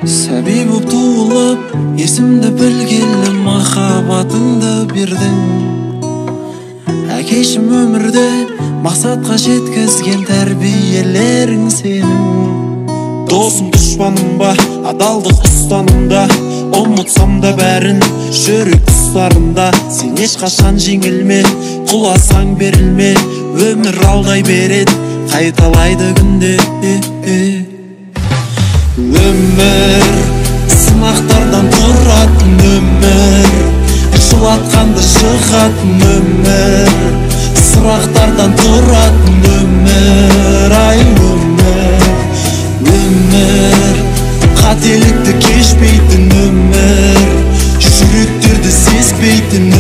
Сәби боп туылып, есімді білгелі махаббатыңды бердің. Әкешім өмірде мақсатқа жеткізген тәрбиелерің сенің. Досым дұшпаным ба, адалдық ұстанымда, ұмытсам да бәрін жүрек тұстарында. Сен ешқашан жеңілме, құласаң берілме, өмір алдай береді, қайталайды күнде. Өмір сынақтардан тұратын өмір, жылатқанды шығатын өмір, сұрақтардан тұратын өмір, ай өмір. Өмір қателікті кешпейтін өмір, жүректерді сезбейтін